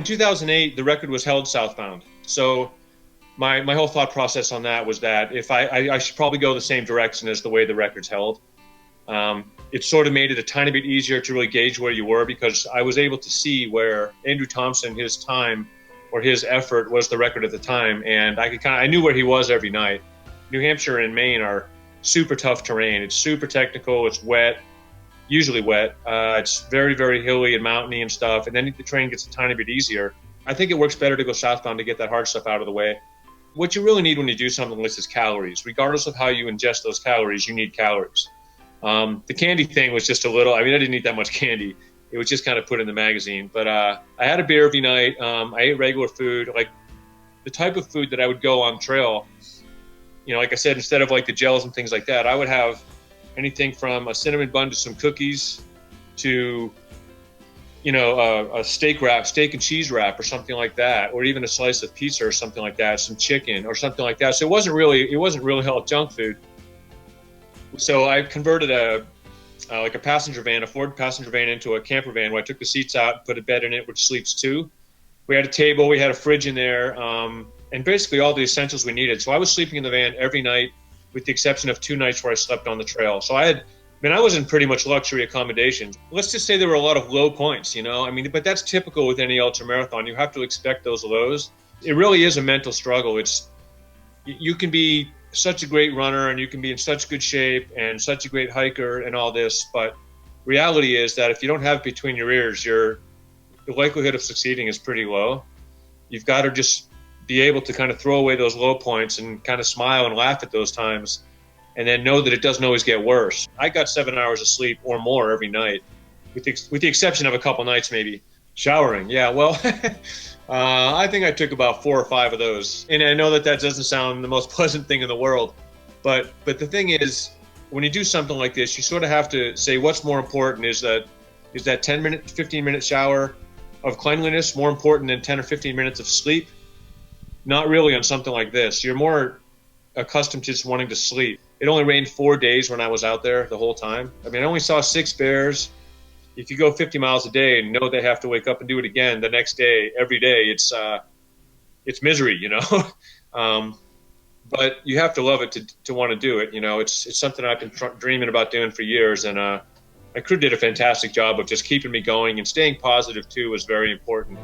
2008, the record was held southbound. So my whole thought process on that was that if I should probably go the same direction as the way the record's held. It sort of made it a tiny bit easier to really gauge where you were, because I was able to see where Andrew Thompson, his time or his effort was the record at the time, and I knew where he was every night. New Hampshire and Maine are super tough terrain. It's super technical. It's wet, usually wet. It's very, very hilly and mountainy and stuff. And then the terrain gets a tiny bit easier. I think it works better to go southbound to get that hard stuff out of the way. What you really need when you do something like this is calories. Regardless of how you ingest those calories, you need calories. The candy thing was just a little, I didn't eat that much candy. It was just kind of put in the magazine. But I had a beer every night. I ate regular food, like the type of food that I would go on trail. Like I said, instead of like the gels and things like that, I would have anything from a cinnamon bun to some cookies to, a steak and cheese wrap or something like that, or even a slice of pizza or something like that, some chicken or something like that. So it wasn't really health junk food. So I converted a passenger van, a Ford passenger van, into a camper van where I took the seats out, put a bed in it, which sleeps two. We had a table, we had a fridge in there, and basically all the essentials we needed. So I was sleeping in the van every night, with the exception of 2 nights where I slept on the trail. So I was in pretty much luxury accommodations. Let's just say there were a lot of low points, but that's typical with any ultra marathon. You have to expect those lows. It really is a mental struggle. You can be such a great runner and you can be in such good shape and such a great hiker and all this, but reality is that if you don't have it between your ears, the likelihood of succeeding is pretty low. You've got to just be able to kind of throw away those low points and kind of smile and laugh at those times, and then know that it doesn't always get worse. I got 7 hours of sleep or more every night, with the exception of a couple nights maybe. Showering, yeah, well, I think I took about 4 or 5 of those. And I know that doesn't sound the most pleasant thing in the world, but the thing is, when you do something like this, you sort of have to say what's more important. Is that 10-minute, 15-minute shower of cleanliness more important than 10 or 15 minutes of sleep? Not really on something like this. You're more accustomed to just wanting to sleep. It only rained 4 days when I was out there the whole time. I only saw 6 bears. If you go 50 miles a day and know they have to wake up and do it again the next day, every day, it's misery, but you have to love it to want to do it. It's something I've been dreaming about doing for years, and my crew did a fantastic job of just keeping me going, and staying positive too was very important.